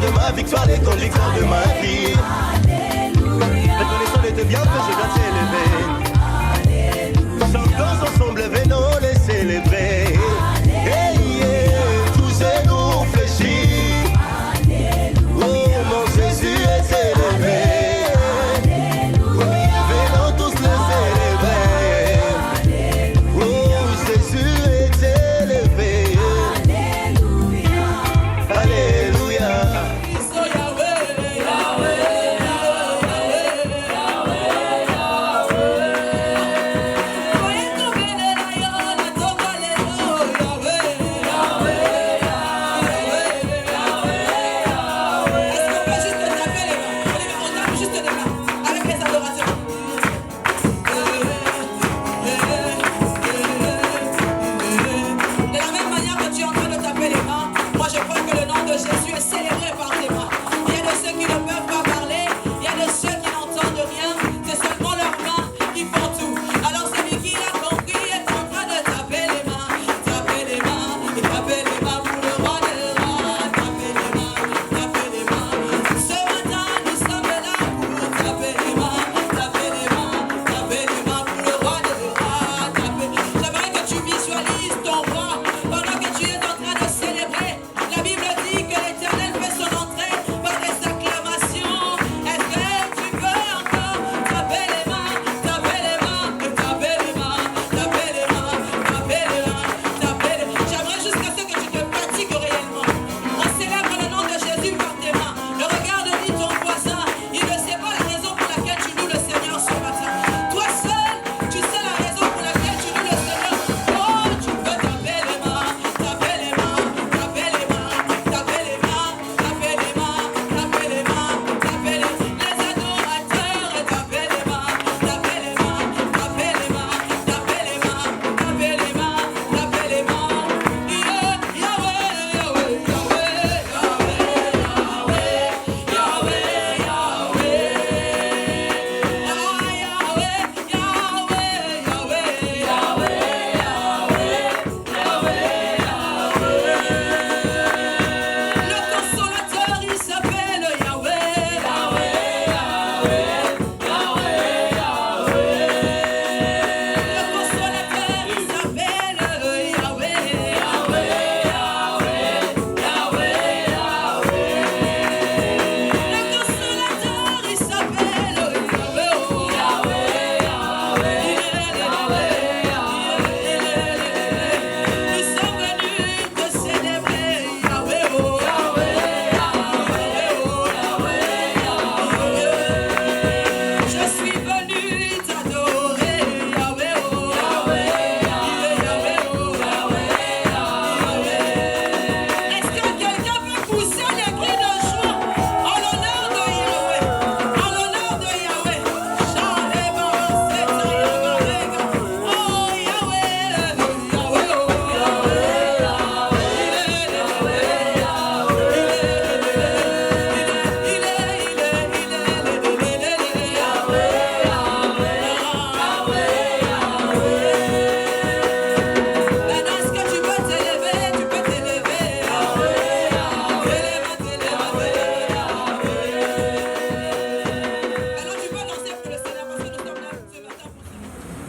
de ma victoire, les conducteurs de ma vie. Reconnaissant les deux bienfaits, je dois t'élever. Chantons ensemble, venons les célébrer. Hey, yeah, tous et nous fléchis. Oh, mon Jésus est élevé. Venons tous le célébrer. Oh, Jésus est élevé. Alléluia.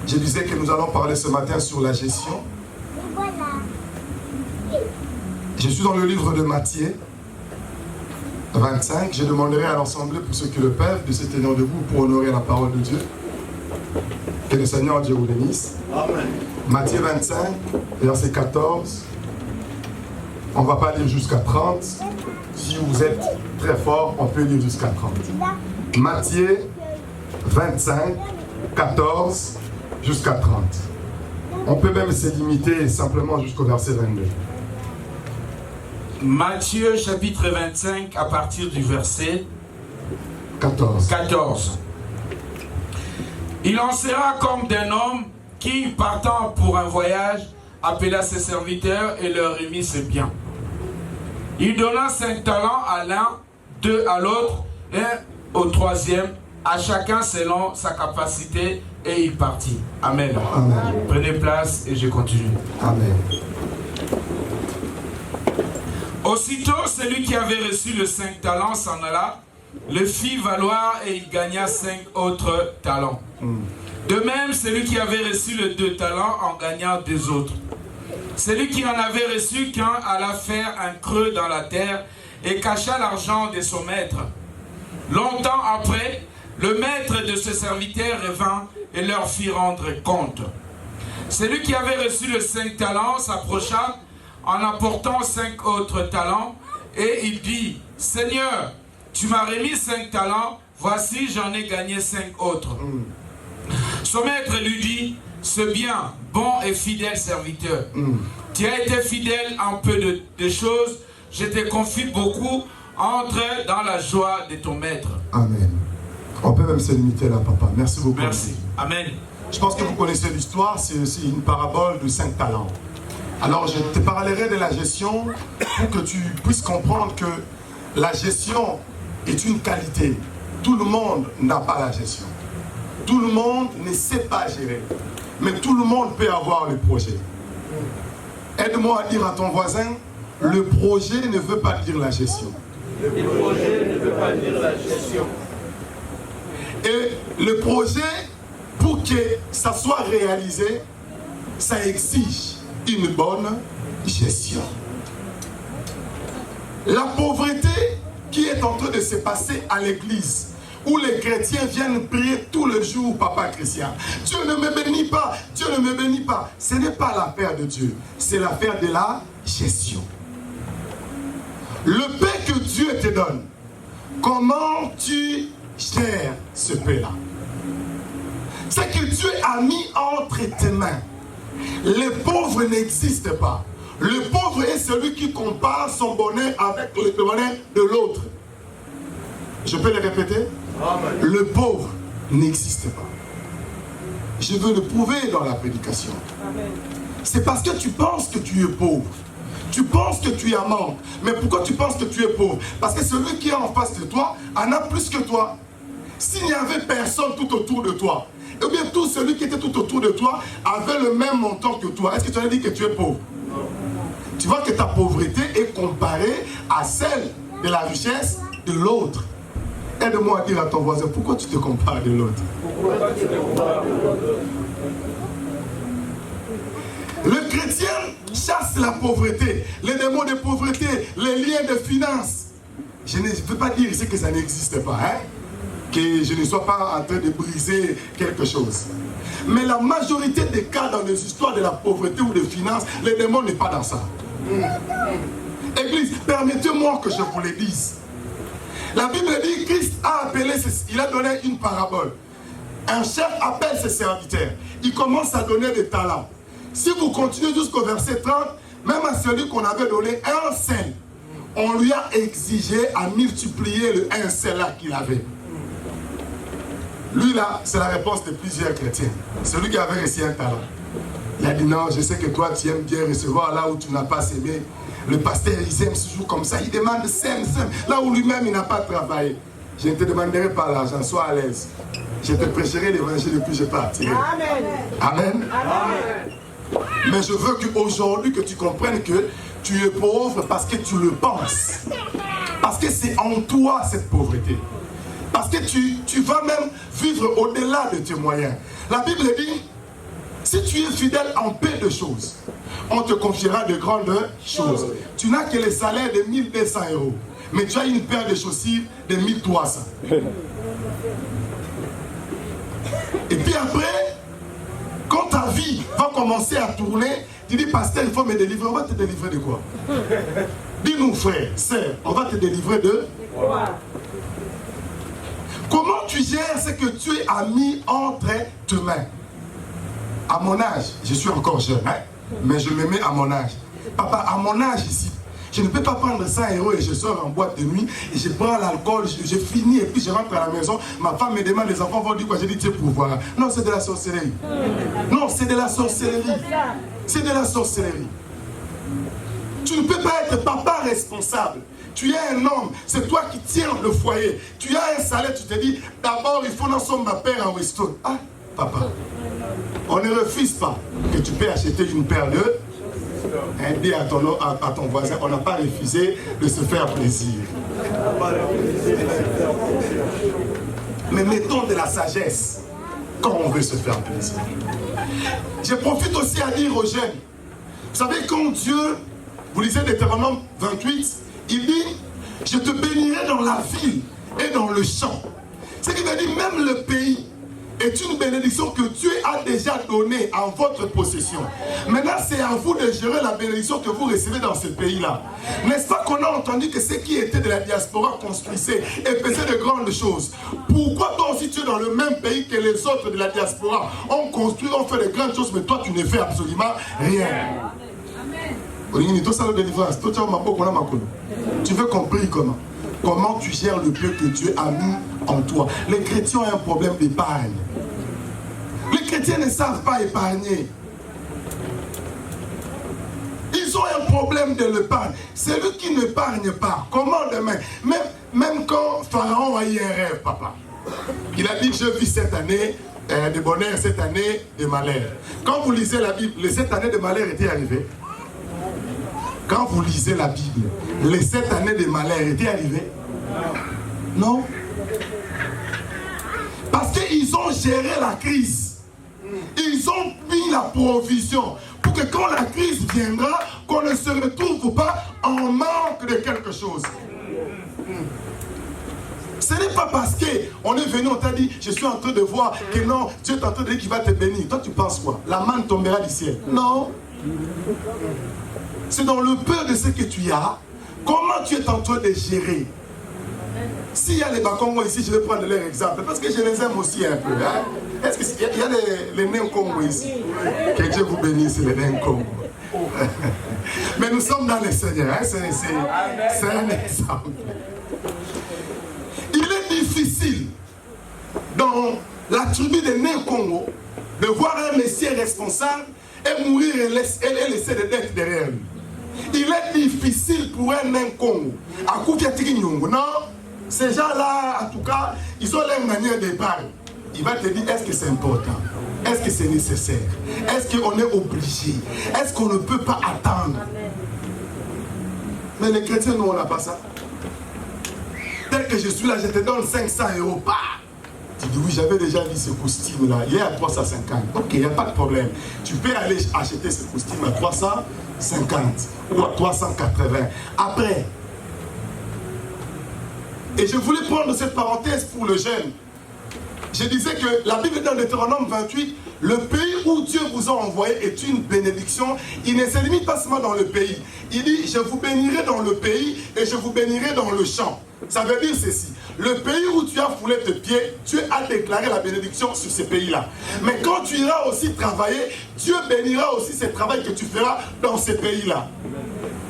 Je disais que nous allons parler ce matin sur la gestion. Je suis dans le livre de Matthieu 25. Je demanderai à l'Assemblée, pour ceux qui le peuvent, de se tenir debout pour honorer la parole de Dieu. Que le Seigneur Dieu vous bénisse. Amen. Matthieu 25, verset 14. On ne va pas lire jusqu'à 30. Si vous êtes très fort, on peut lire jusqu'à 30. Matthieu 25, 14 jusqu'à 30. On peut même se limiter simplement jusqu'au verset 22. Matthieu chapitre 25 à partir du verset 14. Il en sera comme d'un homme qui, partant pour un voyage, appela ses serviteurs et leur remit ses biens. Il donna 5 talents à l'un, 2 à l'autre, et au troisième, à chacun selon sa capacité, et il partit. Amen. Amen. Prenez place et je continue. Amen. Au Aussitôt, celui qui avait reçu le 5 talents s'en alla, le fit valoir et il gagna 5 autres talents. De même, celui qui avait reçu le 2 talents en gagna 2 autres. Celui qui en avait reçu qu'un alla faire un creux dans la terre et cacha l'argent de son maître. Longtemps après, le maître de ce serviteur revint et leur fit rendre compte. Celui qui avait reçu le 5 talents s'approcha en apportant 5 autres talents et il dit, « Seigneur, tu m'as remis 5 talents, voici j'en ai gagné 5 autres. » Son maître lui dit, « C'est bien, bon et fidèle serviteur. Tu as été fidèle en peu de choses, je te confie beaucoup, entre dans la joie de ton maître. » Amen. On peut même se limiter là, papa. Merci beaucoup. Merci. Amen. Je pense que vous connaissez l'histoire, c'est aussi une parabole de 5 talents. Alors je te parlerai de la gestion pour que tu puisses comprendre que la gestion est une qualité. Tout le monde n'a pas la gestion. Tout le monde ne sait pas gérer. Mais tout le monde peut avoir le projet. Aide-moi à dire à ton voisin, le projet ne veut pas dire la gestion. Le projet ne veut pas dire la gestion. Et le projet, pour que ça soit réalisé, ça exige une bonne gestion. La pauvreté qui est en train de se passer à l'église, où les chrétiens viennent prier tout le jour, papa Christian. Dieu ne me bénit pas, Dieu ne me bénit pas. Ce n'est pas l'affaire de Dieu, c'est l'affaire de la gestion. Le paix que Dieu te donne, comment tu gères ce paix-là? C'est que Dieu a mis entre tes mains. Les pauvres n'existent pas. Le pauvre est celui qui compare son bonheur avec le bonheur de l'autre. Je peux le répéter? Amen. Le pauvre n'existe pas. Je veux le prouver dans la prédication. C'est parce que tu penses que tu es pauvre. Tu penses que tu es en manque. Mais pourquoi tu penses que tu es pauvre? Parce que celui qui est en face de toi en a plus que toi. S'il n'y avait personne tout autour de toi, ou bien tout celui qui était tout autour de toi avait le même montant que toi, est-ce que tu allais dire que tu es pauvre? Non. Tu vois que ta pauvreté est comparée à celle de la richesse de l'autre. Aide-moi à dire à ton voisin, pourquoi tu te compares de l'autre? Pourquoi tu te compares de l'autre? Le chrétien chasse la pauvreté, les démons de pauvreté, les liens de finances. Je ne veux pas dire ici que ça n'existe pas, hein? Que je ne sois pas en train de briser quelque chose. Mais la majorité des cas dans les histoires de la pauvreté ou de finances, les démons n'est pas dans ça. Église, permettez-moi que je vous le dise. La Bible dit, Christ a appelé, il a donné une parabole. Un chef appelle ses serviteurs. Il commence à donner des talents. Si vous continuez jusqu'au verset 30, même à celui qu'on avait donné un seul, on lui a exigé à multiplier le un seul là qu'il avait. Lui là, c'est la réponse de plusieurs chrétiens. Celui qui avait reçu un talent. Il a dit non, je sais que toi tu aimes bien recevoir là où tu n'as pas sémé. Le pasteur, il aime toujours comme ça. Il demande sème. Là où lui-même il n'a pas travaillé. Je ne te demanderai pas l'argent, sois à l'aise. Je te prêcherai l'évangile et puis je partirai. Amen. Amen. Amen. Mais je veux qu'aujourd'hui que tu comprennes que tu es pauvre parce que tu le penses. Parce que c'est en toi cette pauvreté. Parce que tu vas même vivre au-delà de tes moyens. La Bible dit, si tu es fidèle en peu de choses, on te confiera de grandes choses. Tu n'as que le salaire de 1200 €. Mais tu as une paire de chaussures de 1300. Et puis après, quand ta vie va commencer à tourner, tu dis, pasteur, il faut me délivrer. On va te délivrer de quoi? Dis-nous, frère, sœur, on va te délivrer de quoi? Comment tu gères ce que tu as mis entre tes mains? À mon âge, je suis encore jeune, hein? Mais je me mets à mon âge. Papa, à mon âge ici, je ne peux pas prendre 100 € et je sors en boîte de nuit et je prends l'alcool, je finis et puis je rentre à la maison. Ma femme me demande, les enfants vont dire quoi? Je dis, tu es pour voir. Non, c'est de la sorcellerie. Non, c'est de la sorcellerie. C'est de la sorcellerie. Tu ne peux pas être papa responsable. Tu es un homme, c'est toi qui tiens le foyer. Tu as un salaire, tu te dis, d'abord il faut lancer ma paire en Weston. Ah, papa, on ne refuse pas que tu peux acheter une paire de Dis à ton voisin, on n'a pas refusé de se faire plaisir. Mais mettons de la sagesse quand on veut se faire plaisir. Je profite aussi à dire aux jeunes, vous savez, quand Dieu, vous lisez Deutéronome 28, il dit, je te bénirai dans la ville et dans le champ. Ce qui veut dire, même le pays est une bénédiction que Dieu a déjà donnée en votre possession. Maintenant, c'est à vous de gérer la bénédiction que vous recevez dans ce pays-là. N'est-ce pas qu'on a entendu que ceux qui étaient de la diaspora construisaient et faisaient de grandes choses? Pourquoi toi aussi tu es dans le même pays que les autres de la diaspora? On construit, on fait de grandes choses, mais toi tu ne fais absolument rien. Tu veux comprendre comment? Comment tu gères le peu que Dieu a mis en toi? Les chrétiens ont un problème d'épargne. Les chrétiens ne savent pas épargner. Ils ont un problème de l'épargne. Celui qui n'épargne pas, comment demain? Même quand Pharaon a eu un rêve, papa, il a dit, je vis cette année de bonheur, cette année de malheur. Quand vous lisez la Bible, les 7 années de malheur étaient arrivées. Quand vous lisez la Bible, les 7 années de malheur étaient arrivées? Non. Parce qu'ils ont géré la crise. Ils ont mis la provision pour que quand la crise viendra, qu'on ne se retrouve pas en manque de quelque chose. Ce n'est pas parce qu'on est venu, on t'a dit, je suis en train de voir que non, Dieu est en train de dire qu'il va te bénir. Toi, tu penses quoi? La manne tombera du ciel. Non. C'est dans le peu de ce que tu as, comment tu es en train de gérer. S'il y a les Bakongo ici, je vais prendre leur exemple, parce que je les aime aussi un peu. Hein? Est-ce qu'il y a les nains Congo ici? Que Dieu vous bénisse, les nains Congo. Mais nous sommes dans le Seigneur, hein? C'est un exemple. Il est difficile, dans la tribu des nains Congo, de voir un Messie responsable et mourir et laisser des dettes derrière lui. Il est difficile pour un nain Congo à Koukiatiki Nyongo. Non, ces gens-là, en tout cas, ils ont leur manière d'épargne. Il va te dire, est-ce que c'est important? Est-ce que c'est nécessaire? Est-ce qu'on est obligé? Est-ce qu'on ne peut pas attendre? Mais les chrétiens, nous, on n'a pas ça. Tel que je suis là, je te donne 500 €. Bah! Tu dis, oui, j'avais déjà vu ce costume-là. Il est à 350. Ok, il n'y a pas de problème. Tu peux aller acheter ce costume à 350 ou à 380. Après. Et je voulais prendre cette parenthèse pour le jeune. Je disais que la Bible dans Deutéronome 28, le pays où Dieu vous a envoyé est une bénédiction. Il ne se limite pas seulement dans le pays. Il dit, je vous bénirai dans le pays et je vous bénirai dans le champ. Ça veut dire ceci. Le pays où tu as foulé tes pieds, Dieu a déclaré la bénédiction sur ce pays-là. Mais quand tu iras aussi travailler, Dieu bénira aussi ce travail que tu feras dans ce pays-là.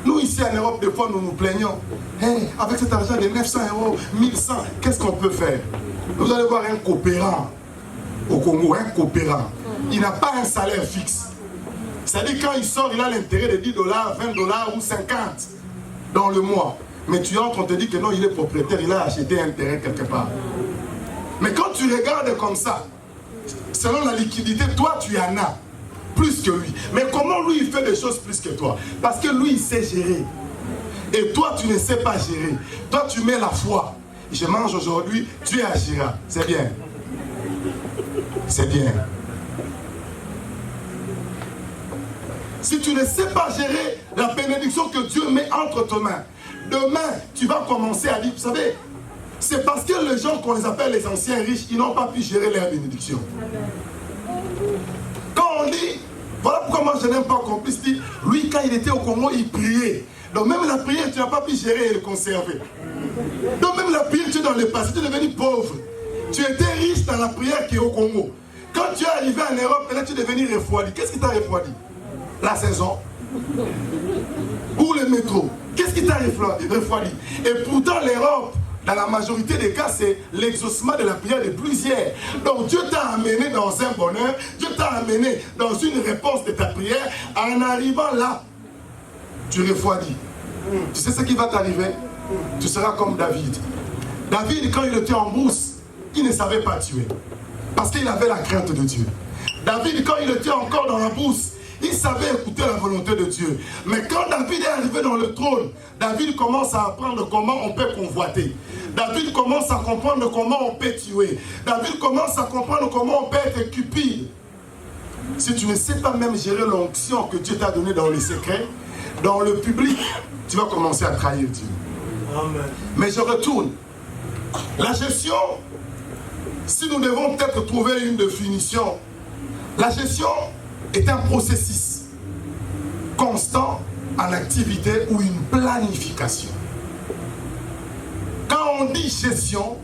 Nous ici en Europe, des fois nous nous plaignons. Hey, avec cet argent de 900 €, 1100, qu'est-ce qu'on peut faire? Vous allez voir un coopérant au Congo, un coopérant. Il n'a pas un salaire fixe. C'est-à-dire quand il sort, il a l'intérêt de 10 $, 20 $ ou 50 dans le mois. Mais tu entres, on te dit que non, il est propriétaire, il a acheté un terrain quelque part. Mais quand tu regardes comme ça, selon la liquidité, toi tu en as plus que lui. Mais comment lui il fait des choses plus que toi? Parce que lui il sait gérer. Et toi tu ne sais pas gérer. Toi tu mets la foi. Je mange aujourd'hui, Dieu agira. C'est bien. C'est bien. Si tu ne sais pas gérer la bénédiction que Dieu met entre tes mains, demain, tu vas commencer à dire, vous savez, c'est parce que les gens qu'on les appelle les anciens riches, ils n'ont pas pu gérer leur bénédiction. Quand on dit, voilà pourquoi moi je n'aime pas qu'on puisse dire, lui quand il était au Congo, il priait. Donc même la prière, tu n'as pas pu gérer et le conserver. Donc même la prière, tu es dans le passé, tu es devenu pauvre. Tu étais riche dans la prière qui est au Congo. Quand tu es arrivé en Europe, là tu es devenu refroidi. Qu'est-ce qui t'a refroidi? La saison. Ou le métro. Qu'est-ce qui t'a refroidi? Et pourtant l'Europe, dans la majorité des cas, c'est l'exaucement de la prière de plusieurs. Donc Dieu t'a amené dans un bonheur, Dieu t'a amené dans une réponse de ta prière. En arrivant là, tu refroidis. Tu sais ce qui va t'arriver? Tu seras comme David. David, quand il était en brousse, il ne savait pas tuer. Parce qu'il avait la crainte de Dieu. David, quand il était encore dans la brousse, Il savait écouter la volonté de Dieu. Mais quand David est arrivé dans le trône, David commence à apprendre comment on peut convoiter. David commence à comprendre comment on peut tuer. David commence à comprendre comment on peut être cupide. Si tu ne sais pas même gérer l'onction que Dieu t'a donnée dans le secret, dans le public, tu vas commencer à trahir Dieu. Amen. Mais je retourne. La gestion, si nous devons peut-être trouver une définition, la gestion est un processus constant en activité ou une planification. Quand on dit gestion,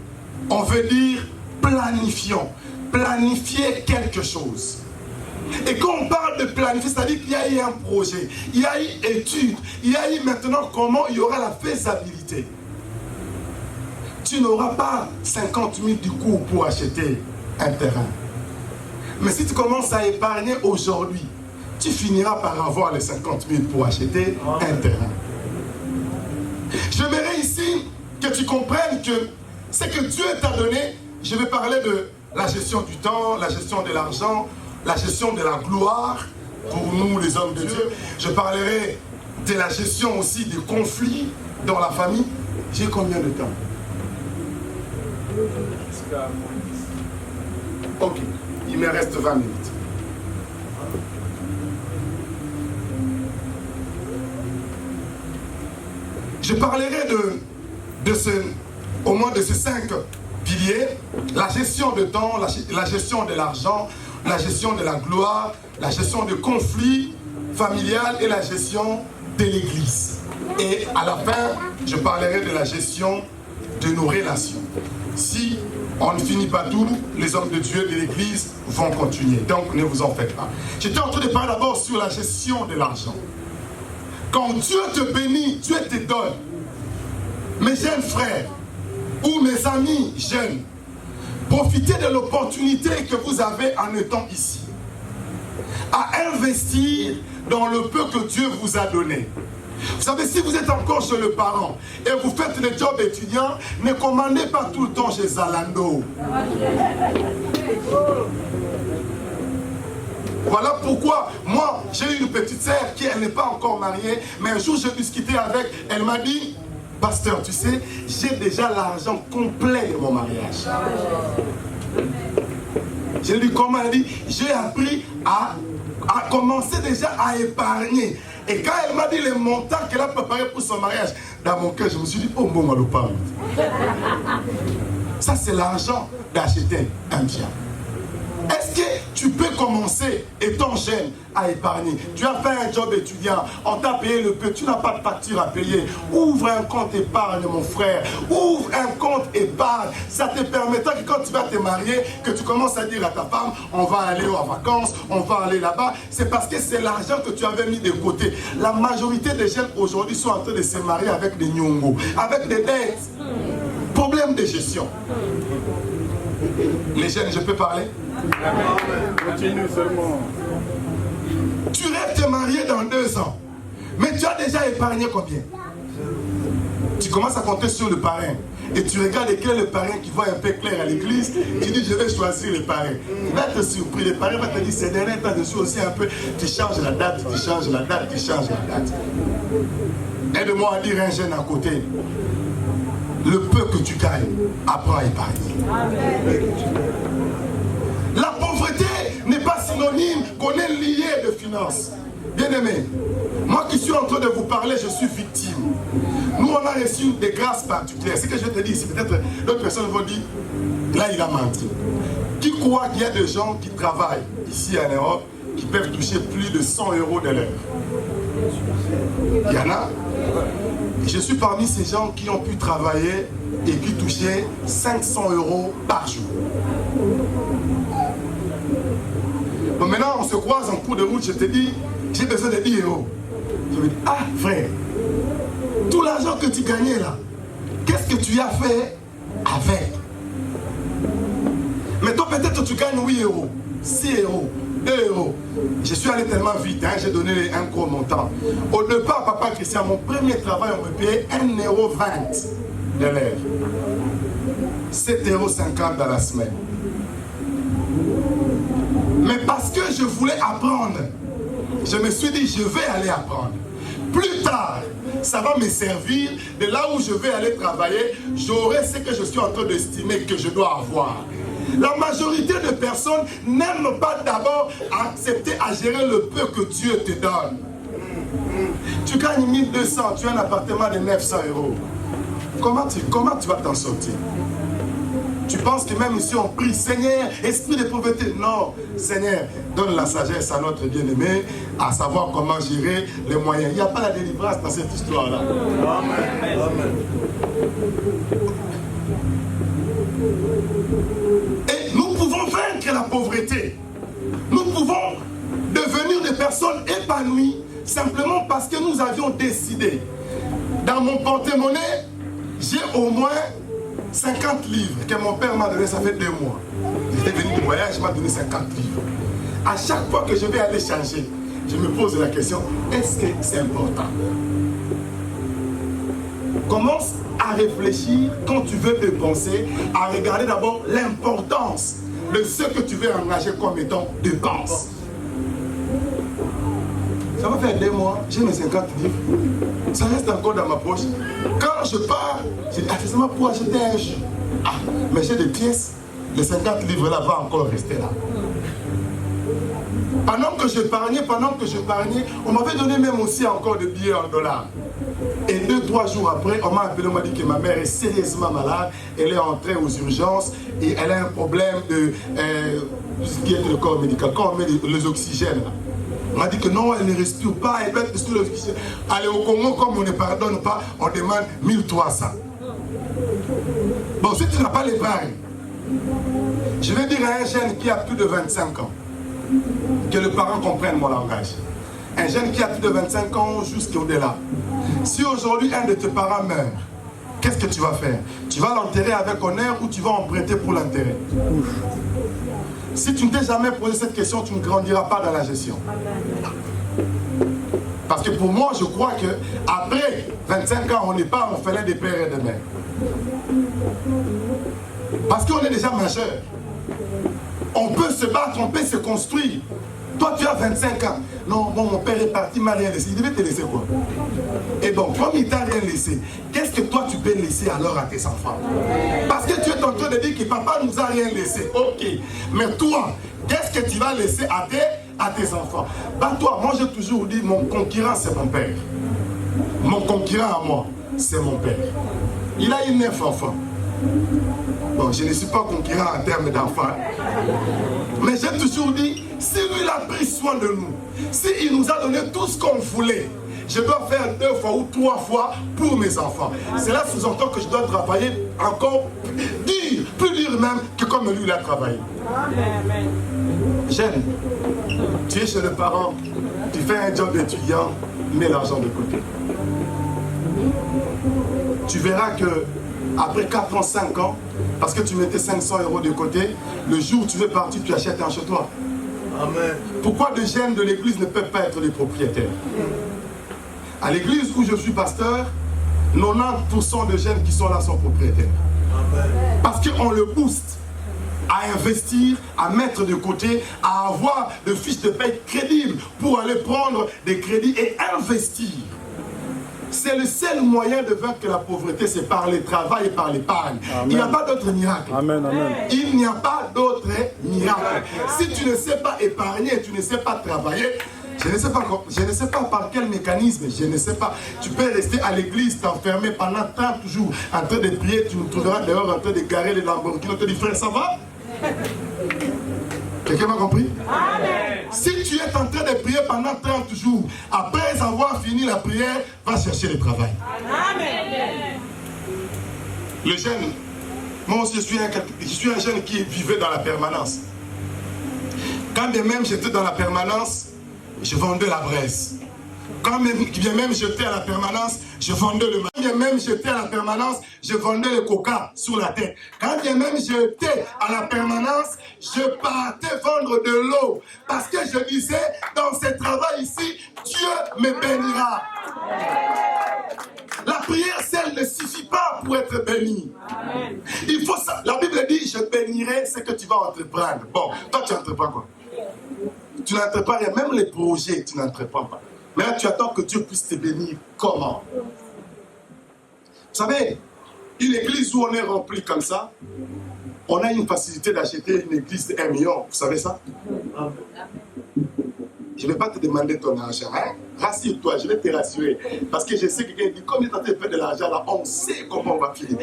on veut dire planifions, planifier quelque chose. Et quand on parle de planifier, c'est-à-dire qu'il y a eu un projet, il y a eu étude, il y a eu maintenant comment il y aura la faisabilité. Tu n'auras pas 50 000 du coup pour acheter un terrain. Mais si tu commences à épargner aujourd'hui, tu finiras par avoir les 50 000 pour acheter un terrain. J'aimerais ici que tu comprennes que ce que Dieu t'a donné, je vais parler de la gestion du temps, la gestion de l'argent, la gestion de la gloire pour nous les hommes de Dieu. Je parlerai de la gestion aussi des conflits dans la famille. J'ai combien de temps? Ok, il me reste 20 minutes. Je parlerai au moins de ces 5 piliers: la gestion de temps, la gestion de l'argent, la gestion de la gloire, la gestion de conflits familial et la gestion de l'Église. Et à la fin, je parlerai de la gestion de nos relations. Si on ne finit pas tout, les hommes de Dieu de l'Église vont continuer. Donc ne vous en faites pas. J'étais en train de parler d'abord sur la gestion de l'argent. Quand Dieu te bénit, Dieu te donne. Mes jeunes frères ou mes amis jeunes, profitez de l'opportunité que vous avez en étant ici, à investir dans le peu que Dieu vous a donné. Vous savez, si vous êtes encore chez le parent et vous faites le job étudiant, ne commandez pas tout le temps chez Zalando. Voilà pourquoi, moi, j'ai une petite sœur qui, elle n'est pas encore mariée, mais un jour, j'ai discuté avec, elle m'a dit, pasteur, tu sais, j'ai déjà l'argent complet de mon mariage. Je lui ai dit, comment? Elle dit, j'ai appris à commencer déjà à épargner. Et quand elle m'a dit les montants qu'elle a préparés pour son mariage, dans mon cœur, je me suis dit, oh mon malopard. Ça, c'est l'argent d'acheter un bien. Est-ce que tu peux commencer, étant jeune, à épargner? Tu as fait un job étudiant, on t'a payé le peu, tu n'as pas de facture à payer. Ouvre un compte épargne, mon frère. Ouvre un compte épargne. Ça te permettra que quand tu vas te marier, que tu commences à dire à ta femme, on va aller en vacances, on va aller là-bas. C'est parce que c'est l'argent que tu avais mis de côté. La majorité des jeunes aujourd'hui sont en train de se marier avec des nyongos, avec des dettes. Problème de gestion. Les jeunes, je peux parler? Continue seulement. Tu rêves de te marier dans 2 ans, mais tu as déjà épargné combien? Tu commences à compter sur le parrain et tu regardes quel est le parrain qui voit un peu clair à l'église. Tu dis, je vais choisir le parrain. Il va être surpris. Le parrain va te dire, ces derniers temps, je suis aussi un peu. Tu changes la date, tu changes la date, tu changes la date. Aide-moi à dire un jeune à côté. Le peu que tu gagnes, apprends à épargner. La pauvreté n'est pas synonyme qu'on est lié de finances. Bien-aimé, moi qui suis en train de vous parler, je suis victime. Nous, on a reçu des grâces particulières. Ce que je te dis, c'est peut-être d'autres personnes vont dire, là, il a menti. Qui croit qu'il y a des gens qui travaillent ici en Europe qui peuvent toucher plus de 100 € de l'heure? Il y en a. Je suis parmi ces gens qui ont pu travailler et qui touchaient 500 € par jour. Bon, maintenant, on se croise en cours de route, je te dis, j'ai besoin de 10 €. Je me dis, ah frère, tout l'argent que tu gagnais là, qu'est-ce que tu as fait avec? Mais toi, peut-être tu gagnes 8 €, 6 €, 2 €. Je suis allé tellement vite, hein, j'ai donné un gros montant. Au départ, papa Christian, mon premier travail, on me payait 1,20 € de l'heure. 7,50 € dans la semaine. Mais parce que je voulais apprendre, je me suis dit, je vais aller apprendre. Plus tard, ça va me servir. De là où je vais aller travailler, j'aurai ce que je suis en train d'estimer que je dois avoir. La majorité de personnes n'aiment pas d'abord accepter à gérer le peu que Dieu te donne. Tu gagnes 1200, tu as un appartement de 900 euros. Comment tu vas t'en sortir? Tu penses que même si on prie, Seigneur, esprit de pauvreté, non, Seigneur, donne la sagesse à notre bien-aimé, à savoir comment gérer les moyens. Il n'y a pas la délivrance dans cette histoire-là. Amen. Amen. Et nous pouvons vaincre la pauvreté. Nous pouvons devenir des personnes épanouies simplement parce que nous avions décidé. Dans mon porte-monnaie, j'ai au moins 50 livres que mon père m'a donné, ça fait 2 mois. J'étais venu du voyage, il m'a donné 50 livres. À chaque fois que je vais aller changer, je me pose la question, est-ce que c'est important? Commence à réfléchir quand tu veux dépenser, à regarder d'abord l'importance de ce que tu veux engager comme étant dépense. Ça va faire 2 mois, j'ai mes 50 livres. Ça reste encore dans ma poche. Quand je pars, j'ai dit, c'est seulement pour acheter un jus. Ah, mais j'ai des pièces. Les 50 livres là vont encore rester là. Pendant que j'épargnais, on m'avait donné même aussi encore des billets en dollars. Et 2-3 jours après, on m'a appelé, on m'a dit que ma mère est sérieusement malade. Elle est entrée aux urgences et elle a un problème de ce qui est le corps médical. Quand on met les oxygènes là. On m'a dit que non, elle ne respire pas, elle va être sur l'oxygène. Allez, au Congo, comme on ne pardonne pas, on demande 1300. Bon, si tu n'as pas l'épargne, je vais dire à un jeune qui a plus de 25 ans, que les parents comprennent mon langage. Un jeune qui a plus de 25 ans jusqu'au-delà. Si aujourd'hui un de tes parents meurt, qu'est-ce que tu vas faire? Tu vas l'enterrer avec honneur ou tu vas emprunter pour l'enterrer? Si tu ne t'es jamais posé cette question, tu ne grandiras pas dans la gestion. Parce que pour moi, je crois que après 25 ans, on n'est pas orphelin des pères et des mères. Parce qu'on est déjà majeur. On peut se battre, on peut se construire. Toi, tu as 25 ans. Non, bon, mon père est parti, il m'a rien laissé. Il devait te laisser quoi? Et bon, comme il t'a rien laissé, qu'est-ce que toi tu peux laisser alors à tes enfants? Parce que tu es en train de dire que papa nous a rien laissé. Ok. Mais toi, qu'est-ce que tu vas laisser à tes enfants? Bah toi, moi j'ai toujours dit, mon concurrent c'est mon père. Mon concurrent à moi, c'est mon père. Il a eu 9 enfants. Bon, je ne suis pas concurrent en termes d'enfants. Mais j'ai toujours dit, si lui il a pris soin de nous, s'il nous a donné tout ce qu'on voulait, je dois faire 2 fois ou 3 fois pour mes enfants. Cela sous-entend que je dois travailler encore plus dur même que comme lui il a travaillé. Amen. Jeune, tu es chez le parent, tu fais un job d'étudiant, mets l'argent de côté. Tu verras que après 4 ans, 5 ans, parce que tu mettais 500 € de côté, le jour où tu veux partir, tu achètes un chez toi. Amen. Pourquoi des jeunes de l'église ne peuvent pas être les propriétaires? À l'église où je suis pasteur, 90% de jeunes qui sont là sont propriétaires. Amen. Parce qu'on le booste à investir, à mettre de côté, à avoir des fiches de paie crédibles pour aller prendre des crédits et investir. C'est le seul moyen de vaincre la pauvreté, c'est par le travail et par l'épargne. Il n'y a pas d'autre miracle. Amen, amen. Il n'y a pas d'autre miracle. Si tu ne sais pas épargner, tu ne sais pas travailler, je ne sais pas par quel mécanisme, je ne sais pas. Tu peux rester à l'église, t'enfermer pendant 30 jours, en train de prier, tu nous trouveras dehors en train de garer les Lamborghini. On te dit, frère, ça va? Quelqu'un m'a compris? Amen. Si tu es en train de prier pendant 30 jours, après avoir fini la prière, va chercher le travail. Amen. Le jeune, moi aussi je suis un jeune qui vivait dans la permanence. Quand bien même j'étais dans la permanence, je vendais la braise. Quand bien même j'étais à la permanence, je vendais le maïs. Quand bien même j'étais à la permanence, je vendais le coca sur la tête. Quand bien même j'étais à la permanence, je partais vendre de l'eau. Parce que je disais, dans ce travail ici, Dieu me bénira. La prière seule ne suffit pas pour être béni. Il faut ça. La Bible dit, je bénirai ce que tu vas entreprendre. Bon, toi tu entreprends quoi? tu n'entreprends rien. Même les projets, tu n'entreprends pas. Mais là, tu attends que Dieu puisse te bénir. Comment? Vous savez, une église où on est rempli comme ça, on a une facilité d'acheter une église de 1 million. Vous savez ça? Je ne vais pas te demander ton argent. Hein? Rassure-toi, je vais te rassurer. Parce que je sais que quelqu'un dit, comme il est en train de faire de l'argent là, on sait comment on va finir.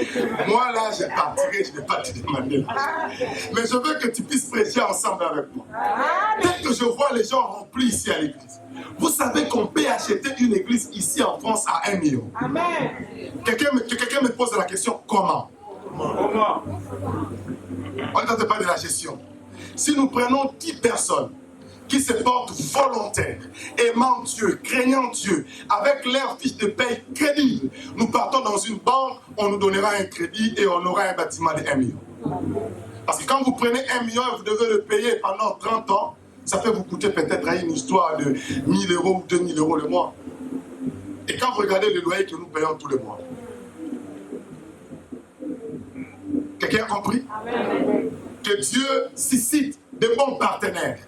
Moi là, je partirai, je ne vais pas te demander l'argent. Mais je veux que tu puisses prêcher ensemble avec moi. Dès que je vois les gens remplis ici à l'église, vous savez qu'on peut acheter une église ici en France à 1 million. Amen. Quelqu'un me pose la question, comment? Comment? On ne pas de la gestion. Si nous prenons 10 personnes qui se portent volontaires, aimant Dieu, craignant Dieu, avec leur fiche de paye crédible, nous partons dans une banque, on nous donnera un crédit et on aura un bâtiment de 1 million. Parce que quand vous prenez 1 million et vous devez le payer pendant 30 ans, ça peut vous coûter peut-être une histoire de 1 000 euros ou 2 000 euros le mois. Et quand vous regardez le loyer que nous payons tous les mois, quelqu'un a compris? Amen. Que Dieu suscite de bons partenaires,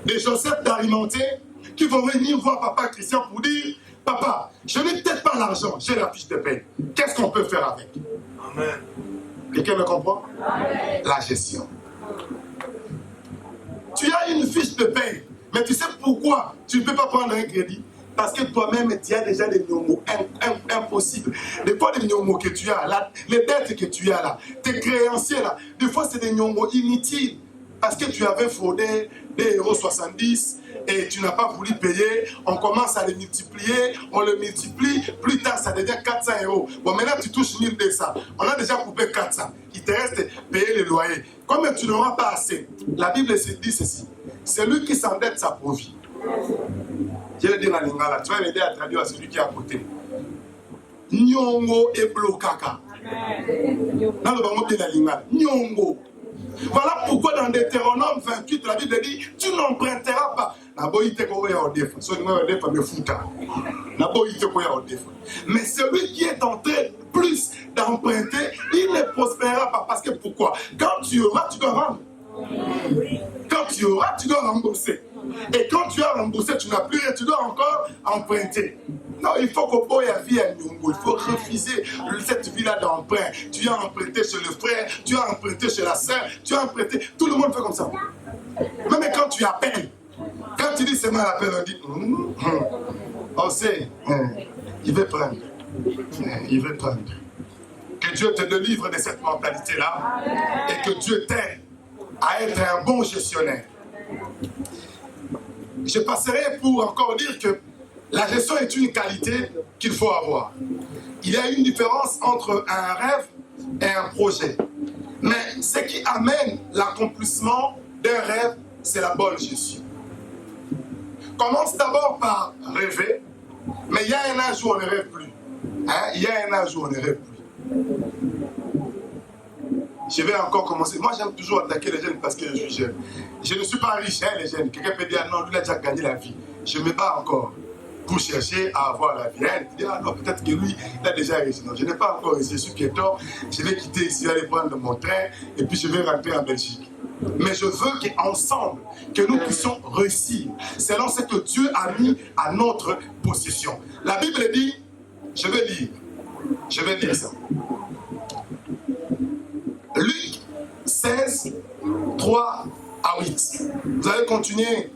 des Joseph d'Arimathée qui vont venir voir Papa Christian pour dire, Papa, je n'ai peut-être pas l'argent, j'ai la fiche de paie. Qu'est-ce qu'on peut faire avec? Amen. Quelqu'un me comprend? Amen. La gestion. Tu as une fiche de paie, mais tu sais pourquoi tu ne peux pas prendre un crédit? Parce que toi-même, tu as déjà des nomos impossibles. Des fois, des nomos que tu as là, les dettes que tu as là, tes créanciers là, des fois, c'est des nomos inutiles. Parce que tu avais fraudé des euros 70 et tu n'as pas voulu payer, on commence à les multiplier, on le multiplie, plus tard ça devient 400 euros. Bon, maintenant tu touches 1200, on a déjà coupé 400, il te reste payer le loyer. Comme tu n'auras pas assez, la Bible se dit ceci, celui qui s'endette sa profit. Je vais dire à Lingala, tu vas m'aider à traduire à celui qui est à côté. Nyongo et blokaka. Dans le bango de la Lingala, Nyongo. Voilà pourquoi dans Deutéronome 28, la Bible dit, tu n'emprunteras pas. Mais celui qui est en train plus d'emprunter, il ne prospérera pas. Parce que pourquoi? Quand tu auras, tu dois rendre. Quand tu auras, tu dois rembourser. Et quand tu as remboursé, tu n'as plus rien, tu dois encore emprunter. Non, il faut qu'au bout il faut refuser cette vie-là d'emprunt. Tu as emprunté chez le frère, tu as emprunté chez la sœur, tu as emprunté. Tout le monde fait comme ça. Même quand tu appelles, quand tu dis c'est mal appel, on dit on sait, il veut prendre. Il veut prendre. Que Dieu te délivre de cette mentalité-là et que Dieu t'aide à être un bon gestionnaire. Je passerai pour encore dire que la gestion est une qualité qu'il faut avoir. Il y a une différence entre un rêve et un projet. Mais ce qui amène l'accomplissement d'un rêve, c'est la bonne gestion. Commence d'abord par rêver, mais il y a un âge où on ne rêve plus. Hein? Il y a un âge où on ne rêve plus. Je vais encore commencer. Moi, j'aime toujours attaquer les jeunes parce que je suis jeune. Je ne suis pas riche, hein, les jeunes. Quelqu'un peut dire, non, lui, il a déjà gagné la vie. Je me bats encore pour chercher à avoir la vie. Hein, tu dis, ah non, peut-être que lui, il a déjà réussi. Non, je n'ai pas encore réussi. Je suis piéton. Je vais quitter ici, aller prendre mon train et puis je vais rentrer en Belgique. Mais je veux qu'ensemble, que nous puissions réussir selon ce que Dieu a mis à notre possession. La Bible dit, je vais lire ça. Luc 16, 3 à 8. Vous allez continuer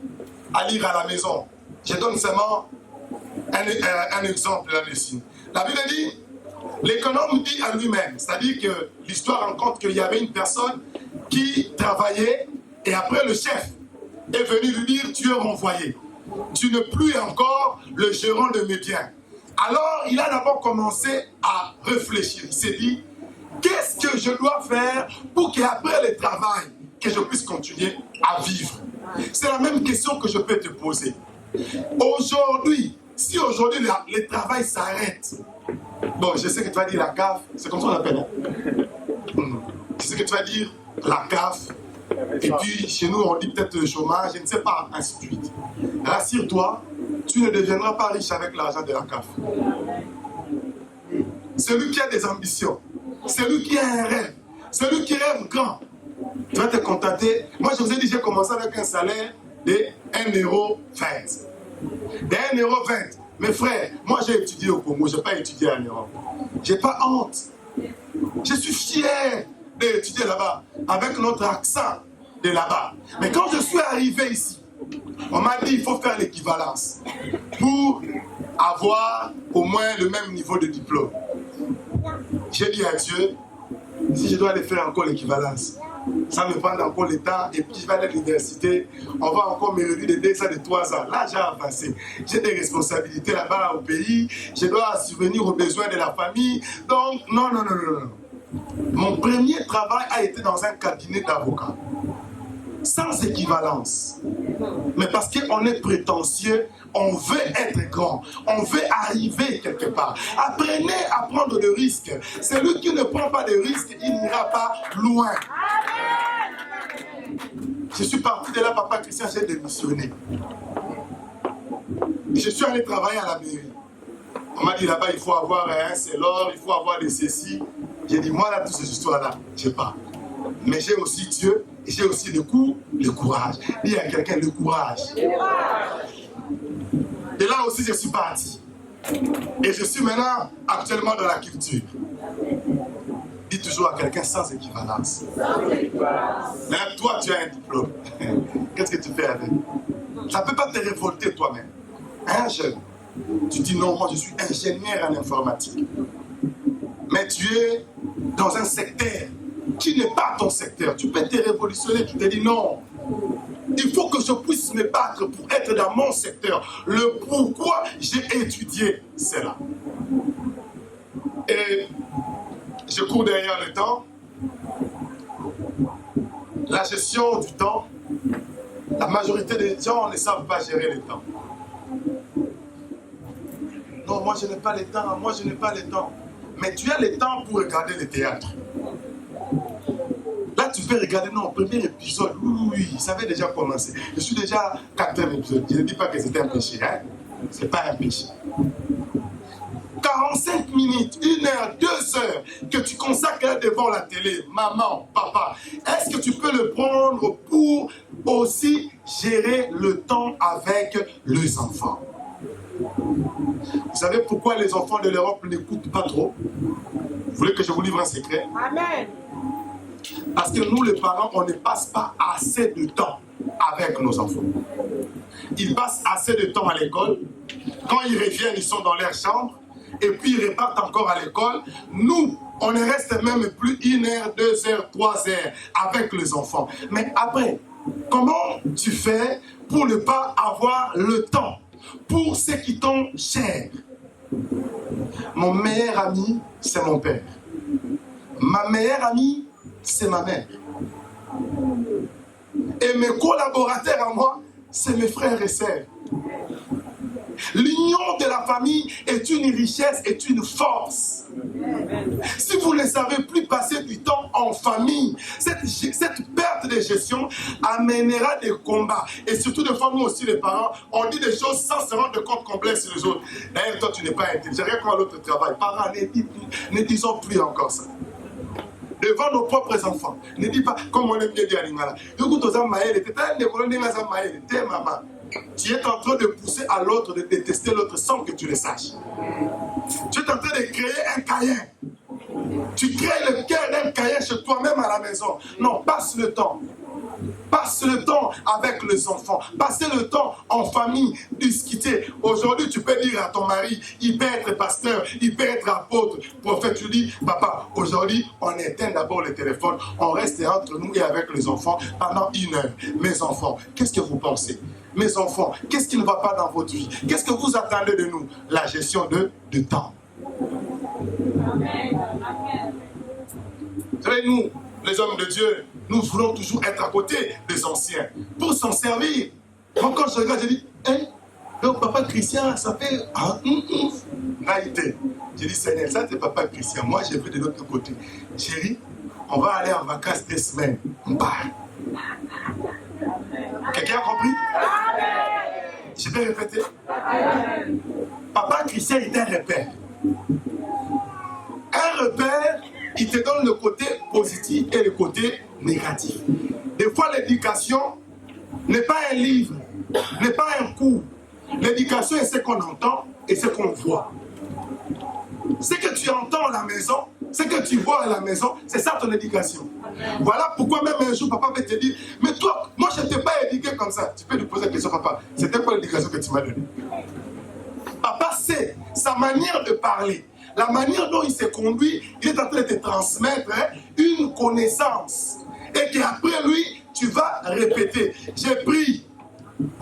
à lire à la maison. Je donne seulement un exemple là-dessus. La Bible dit, l'économe dit à lui-même, c'est-à-dire que l'histoire rencontre qu'il y avait une personne qui travaillait et après le chef est venu lui dire, tu es renvoyé. Tu n'es plus encore le gérant de mes biens. Alors il a d'abord commencé à réfléchir. Il s'est dit, qu'est-ce que je dois faire pour qu'après le travail, que je puisse continuer à vivre? C'est la même question que je peux te poser. Aujourd'hui, si aujourd'hui le travail s'arrête, bon, je sais que tu vas dire la CAF, c'est comme ça qu'on appelle. Je sais que tu vas dire la CAF, et puis chez nous on dit peut-être le chômage, je ne sais pas, ainsi de suite. Rassure-toi, tu ne deviendras pas riche avec l'argent de la CAF. Celui qui a des ambitions, celui qui a un rêve, celui qui rêve grand, tu vas te contenter. Moi je vous ai dit, j'ai commencé avec un salaire de 1,20 €. Des 1,20 €. Mes frères, moi j'ai étudié au Congo, je n'ai pas étudié en Europe. Je n'ai pas honte. Je suis fier d'étudier là-bas, avec notre accent de là-bas. Mais quand je suis arrivé ici, on m'a dit qu'il faut faire l'équivalence pour avoir au moins le même niveau de diplôme. J'ai dit à Dieu, si je dois aller faire encore l'équivalence, ça me prend encore le temps et puis je vais aller à l'université, on va encore me réduire de 2 ans, de 3 ans. Là, j'ai avancé. J'ai des responsabilités là-bas au pays, je dois subvenir aux besoins de la famille. Donc, non. Mon premier travail a été dans un cabinet d'avocat, sans équivalence. Mais parce qu'on est prétentieux, on veut être grand, on veut arriver quelque part. Apprenez à prendre de risques. Celui qui ne prend pas de risques, il n'ira pas loin. Je suis parti de là, papa Christian, j'ai démissionné. Je suis allé travailler à la mairie. On m'a dit là-bas, il faut avoir un cellor, il faut avoir des ceci. J'ai dit, moi, là, toutes ces histoires-là, je n'ai pas. Mais j'ai aussi Dieu et j'ai aussi le courage. Il y a quelqu'un, le courage. Et là aussi, je suis parti. Et je suis maintenant actuellement dans la culture. Dis toujours à quelqu'un sans équivalence. Même toi, tu as un diplôme. Qu'est-ce que tu fais avec? Ça ne peut pas te révolter toi-même. Un jeune, tu dis non, moi je suis ingénieur en informatique. Mais tu es dans un secteur qui n'est pas ton secteur. Tu peux te révolutionner, tu te dis non. Il faut que je puisse me battre pour être dans mon secteur. Le pourquoi j'ai étudié cela. Et je cours derrière le temps. La gestion du temps, la majorité des gens ne savent pas gérer le temps. Non, moi je n'ai pas le temps, moi je n'ai pas le temps. Mais tu as le temps pour regarder le théâtre. Là, tu peux regarder, non, premier épisode, oui, ça avait déjà commencé. Je suis déjà 4e épisode. Je ne dis pas que c'était un péché, hein. Ce n'est pas un péché. 45 minutes, 1 heure, 2 heures que tu consacres devant la télé, maman, papa, est-ce que tu peux le prendre pour aussi gérer le temps avec les enfants? Vous savez pourquoi les enfants de l'Europe n'écoutent pas trop? Vous voulez que je vous livre un secret? Amen. Parce que nous, les parents, on ne passe pas assez de temps avec nos enfants. Ils passent assez de temps à l'école. Quand ils reviennent, ils sont dans leur chambre. Et puis ils repartent encore à l'école. Nous, on ne reste même plus 1 heure, 2 heures, 3 heures avec les enfants. Mais après, comment tu fais pour ne pas avoir le temps pour ceux qui t'ont cher? Mon meilleur ami, c'est mon père. Ma meilleure amie, c'est ma mère. Et mes collaborateurs à moi, c'est mes frères et sœurs. L'union de la famille est une richesse, est une force. Si vous ne savez plus passer du temps en famille, cette perte de gestion amènera des combats. Et surtout, des fois, nous aussi, les parents, on dit des choses sans se rendre compte qu'on blesse les autres. D'ailleurs, toi, tu n'es pas intelligent. Rien qu'à l'autre travail. Parents, ne disons plus encore ça. Devant nos propres enfants. Ne dis pas, comme on aime bien dire à l'ingala. Tu es en train de pousser à l'autre, de détester l'autre sans que tu le saches. Tu es en train de créer un caïn. Tu crées le cœur d'un caïn chez toi-même à la maison. Non, passe le temps. Passe le temps avec les enfants. Passez le temps en famille, discuter. Aujourd'hui, tu peux dire à ton mari, il peut être pasteur, il peut être apôtre, prophète. Tu dis, papa, aujourd'hui, on éteint d'abord le téléphone. On reste entre nous et avec les enfants pendant 1 heure. Mes enfants, qu'est-ce que vous pensez? Mes enfants, qu'est-ce qui ne va pas dans votre vie? Qu'est-ce que vous attendez de nous? La gestion de temps. Vous savez, nous, les hommes de Dieu, nous voulons toujours être à côté des anciens pour s'en servir. Moi, quand je regarde, je dis, hein, donc papa Christian, ça fait réalité. Je dis, Seigneur, ça c'est papa Christian. Moi, j'ai vu de l'autre côté. Chérie, on va aller en vacances 2 semaines. On part. Quelqu'un a compris? Je vais répéter. Papa Christian est un repère. Un repère, il te donne le côté positif et le côté négatif. Des fois, l'éducation n'est pas un livre. n'est pas un cours. L'éducation est ce qu'on entend et ce qu'on voit. Ce que tu entends à la maison, ce que tu vois à la maison, c'est ça ton éducation. Voilà pourquoi même un jour, papa va te dire, mais toi, moi je ne t'ai pas éduqué comme ça. Tu peux lui poser la question, papa, c'était quoi l'éducation que tu m'as donnée? Papa sait sa manière de parler, la manière dont il s'est conduit, il est en train de te transmettre une connaissance. Et qu'après lui, tu vas répéter. J'ai pris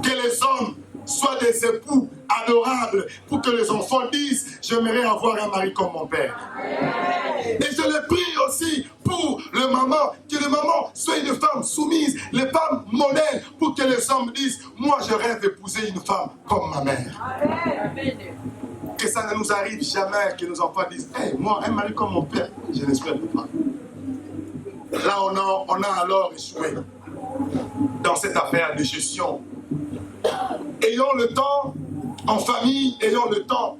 que les hommes soient des époux adorables pour que les enfants disent j'aimerais avoir un mari comme mon père. Et je le prie aussi pour le maman, que le maman soit une femme soumise, les femmes modèles, pour que les hommes disent moi je rêve d'épouser une femme comme ma mère. Que ça ne nous arrive jamais que nos enfants disent hey, moi un mari comme mon père, je n'espère pas. Là on a alors échoué dans cette affaire de gestion. Ayons le temps en famille, ayons le temps.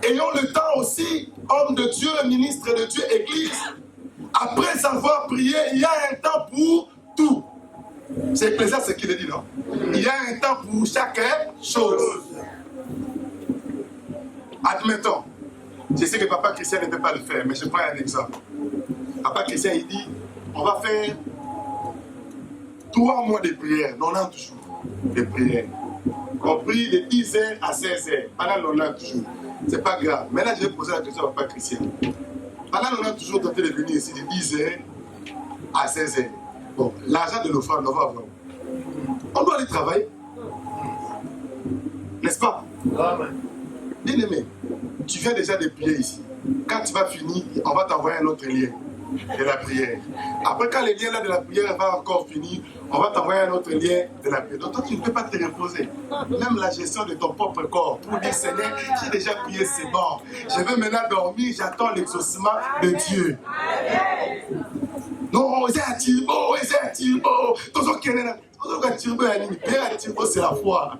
Ayons le temps aussi, homme de Dieu, ministre de Dieu, église. Après avoir prié, il y a un temps pour tout. C'est Ecclésiaste qui le dit, non? Il y a un temps pour chaque chose. Admettons, je sais que papa Christian ne peut pas le faire, mais je prends un exemple. Papa Christian, il dit, on va faire 3 mois de prière, 90 jours de prière. On prie de 10h à 16h, pendant 90 jours. C'est pas grave. Maintenant, je vais poser la question à papa Christian. Pendant 90 jours, tu es venu ici de 10h à 16h. Bon, l'argent de l'offrande, on va avoir. On doit aller travailler. N'est-ce pas? Bien aimé, tu viens déjà de prier ici. Quand tu vas finir, on va t'envoyer un autre lien de la prière. Après, quand le lien là de la prière va encore finir, on va t'envoyer un autre lien de la prière. Donc toi, tu ne peux pas te reposer. Même la gestion de ton propre corps. Pour dire, Seigneur, j'ai déjà prié, c'est bon. Je vais maintenant dormir, j'attends l'exaucement de Dieu. Non, c'est un turbo, c'est un turbo. Tout ce qui est là, c'est la foi.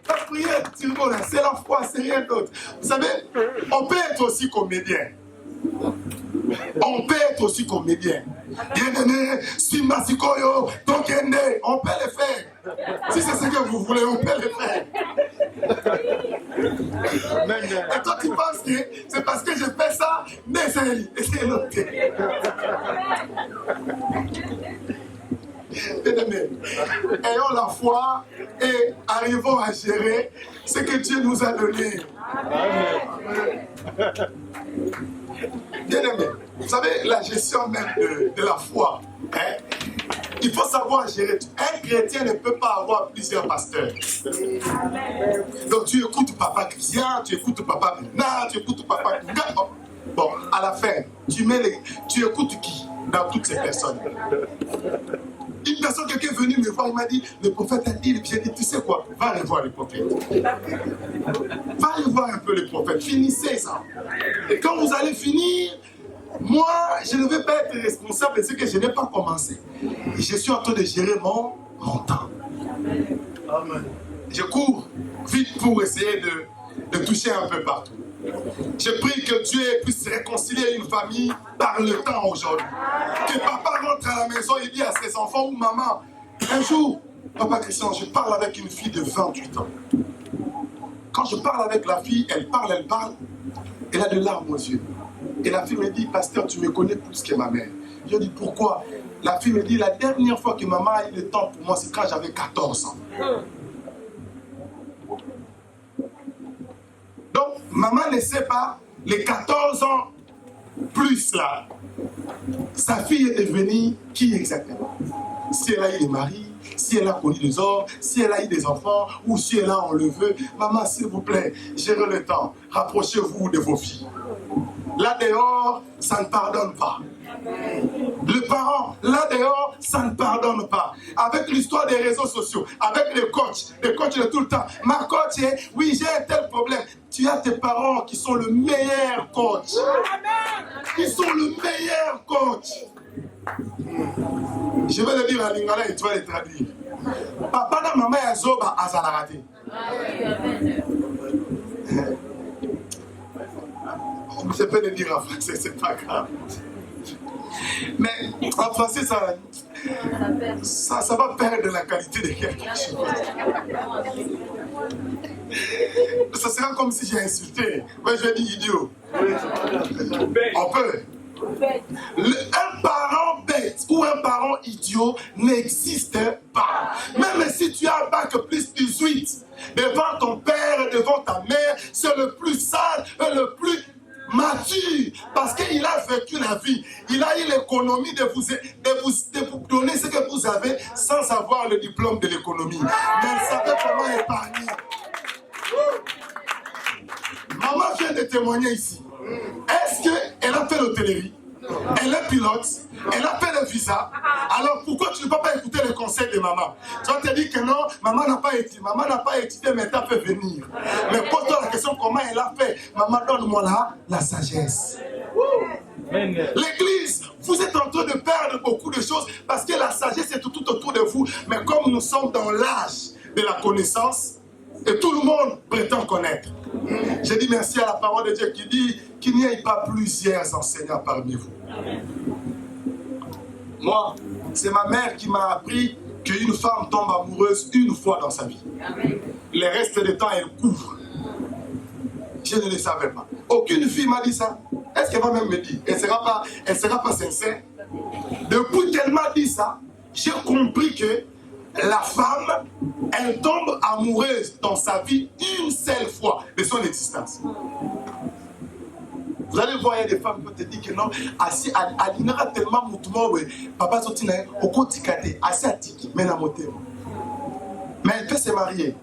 La prière, c'est la foi, c'est rien d'autre. Vous savez, on peut être aussi comédien. On peut être aussi comédien. Bien-aimé, suis Masikoyo, Tokende, on peut le faire. Si c'est ce que vous voulez, on peut le faire. Et toi, tu penses que c'est parce que je fais ça, mais c'est l'autre. Bien-aimés, ayons la foi et arrivons à gérer ce que Dieu nous a donné. Bien-aimés, vous savez, la gestion même de la foi, il faut savoir gérer. Un chrétien ne peut pas avoir plusieurs pasteurs. Donc tu écoutes papa Christian, tu écoutes papa Bernard, tu écoutes papa... Bon, à la fin, tu écoutes qui dans toutes ces personnes? Une personne, quelqu'un est venu me voir, il m'a dit, le prophète a dit, j'ai dit, tu sais quoi, va aller voir le prophète. Va aller voir un peu le prophète, finissez ça. Et quand vous allez finir, moi, je ne vais pas être responsable de ce que je n'ai pas commencé. Et je suis en train de gérer mon temps. Amen. Je cours vite pour essayer de toucher un peu partout. Je prie que Dieu puisse réconcilier une famille par le temps aujourd'hui. Que papa rentre à la maison et dit à ses enfants ou maman, un jour, papa Christian, je parle avec une fille de 28 ans. Quand je parle avec la fille, elle parle, elle a de larmes aux yeux. Et la fille me dit, pasteur, tu me connais plus que ma mère. Je dis, pourquoi? La fille me dit, la dernière fois que maman a eu le temps pour moi, c'est quand j'avais 14 ans. Donc, maman ne sait pas, les 14 ans plus là, sa fille est devenue qui exactement? Si elle a eu des maris, si elle a connu des hommes, si elle a eu des enfants, ou si elle a enlevé. Maman, s'il vous plaît, gérez le temps. Rapprochez-vous de vos filles. Là dehors, ça ne pardonne pas. Le parent, là dehors, ça ne pardonne pas. Avec l'histoire des réseaux sociaux, avec les coachs de tout le temps. Ma coach est, oui, j'ai un tel problème. Tu as tes parents qui sont le meilleur coach. Ils sont le meilleur coach. Je vais le dire à Lingala et tu vas le traduire. Papa na maman ya zoba azalarate. Je peux le dire en français, c'est pas grave. Mais en français, ça va perdre la qualité de quelque chose. Ça sera comme si j'ai insulté. Moi, je dis idiot. On peut. Un parent bête ou un parent idiot n'existe pas. Même si tu as un bac plus 18, devant ton père et devant ta mère, c'est le plus sage et le plus mature. Parce qu'il a vécu la vie. Il a eu l'économie de vous donner ce que vous avez sans avoir le diplôme de l'économie. Mais il savait comment épargner. Maman vient de témoigner ici. Est-ce qu'elle a fait l'hôtellerie? Elle est pilote, elle a fait le visa. Alors pourquoi tu ne peux pas écouter les conseils de maman? Tu vas te dire que non, maman n'a pas étudié, mais t'as fait venir. Mais pose-toi la question, comment elle a fait? Maman, donne-moi la sagesse. L'église, vous êtes en train de perdre beaucoup de choses parce que la sagesse est tout autour de vous. Mais comme nous sommes dans l'âge de la connaissance, et tout le monde prétend connaître. J'ai dit merci à la parole de Dieu qui dit qu'il n'y ait pas plusieurs enseignants parmi vous. Moi, c'est ma mère qui m'a appris qu'une femme tombe amoureuse une fois dans sa vie. Le reste du temps, elle couvre. Je ne le savais pas. Aucune fille m'a dit ça. Est-ce qu'elle va même me dire? Elle ne sera pas sincère. Depuis qu'elle m'a dit ça, j'ai compris que la femme, elle tombe amoureuse dans sa vie une seule fois de son existence. Vous allez voir, il y a des femmes qui te disent que non, assis à l'inera tellement moutement, papa sotina, au quotidien, assis à tiki, mais la moté. Mais elle peut se marier.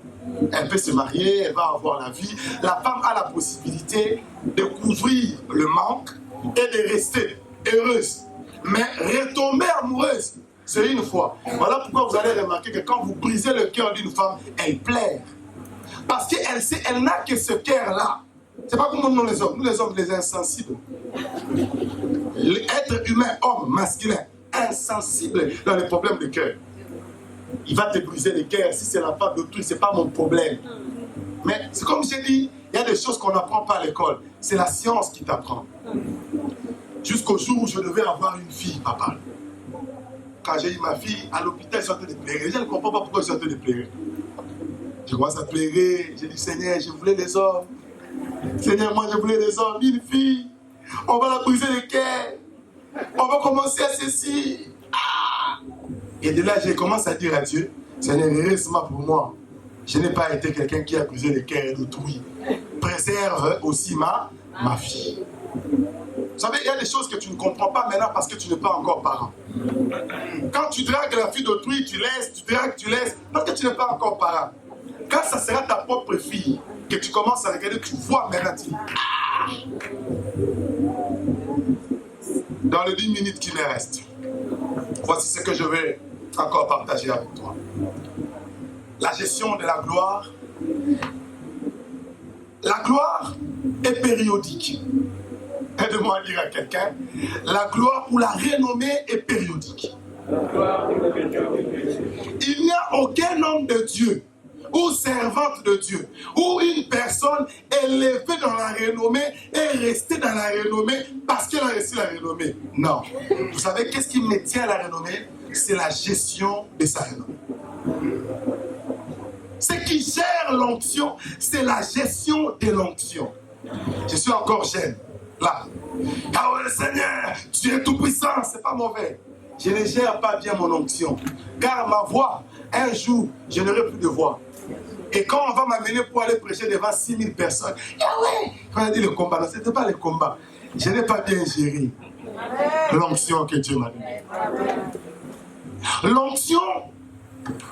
Elle peut se marier, elle va avoir la vie. La femme a la possibilité de couvrir le manque et de rester heureuse. Mais retomber amoureuse, c'est une fois. Voilà pourquoi vous allez remarquer que quand vous brisez le cœur d'une femme, elle pleure. Parce qu'elle sait, elle n'a que ce cœur-là. C'est pas comme nous les hommes, les insensibles. L'être humain, homme, masculin, insensible dans les problèmes de cœur. Il va te briser le cœur. Si c'est la femme d'autrui, c'est pas mon problème. Mais c'est comme j'ai dit, il y a des choses qu'on n'apprend pas à l'école. C'est la science qui t'apprend. Jusqu'au jour où je devais avoir une fille, papa. Quand j'ai eu ma fille, à l'hôpital, ils sont en train de pleurer. Je ne comprends pas pourquoi ils sont en train de pleurer. Je commence à pleurer. J'ai dit, Seigneur, je voulais des hommes. Seigneur, moi, je voulais des hommes. Une fille. On va la briser le cœur. On va commencer à ceci. Ah! Et de là, j'ai commencé à dire à Dieu, Seigneur, heureusement pour moi, je n'ai pas été quelqu'un qui a brisé le cœur d'autrui. Préserve aussi ma fille. Vous savez, il y a des choses que tu ne comprends pas maintenant parce que tu n'es pas encore parent. Quand tu dragues la fille d'autrui, tu laisses, tu dragues, tu laisses, parce que tu n'es pas encore parent. Quand ça sera ta propre fille, que tu commences à regarder, tu vois maintenant, tu dis, ah! Dans les 10 minutes qui me restent, voici ce que je vais encore partager avec toi. La gestion de la gloire. La gloire est périodique. Aide-moi à dire à quelqu'un, la gloire ou la renommée est périodique. Il n'y a aucun homme de Dieu ou servante de Dieu ou une personne élevée dans la renommée et restée dans la renommée parce qu'elle a reçu la renommée. Non. Vous savez qu'est-ce qui me tient à la renommée? C'est la gestion de sa renommée. Ce qui gère l'onction, c'est la gestion de l'onction. Je suis encore jeune. Là. Ah ouais, Seigneur, tu es tout puissant, c'est pas mauvais. Je ne gère pas bien mon onction. Car ma voix, un jour, je n'aurai plus de voix. Et quand on va m'amener pour aller prêcher devant 6000 personnes, ah ouais, quand on a dit le combat, non, c'était pas le combat. Je n'ai pas bien géré l'onction que Dieu m'a donnée. L'onction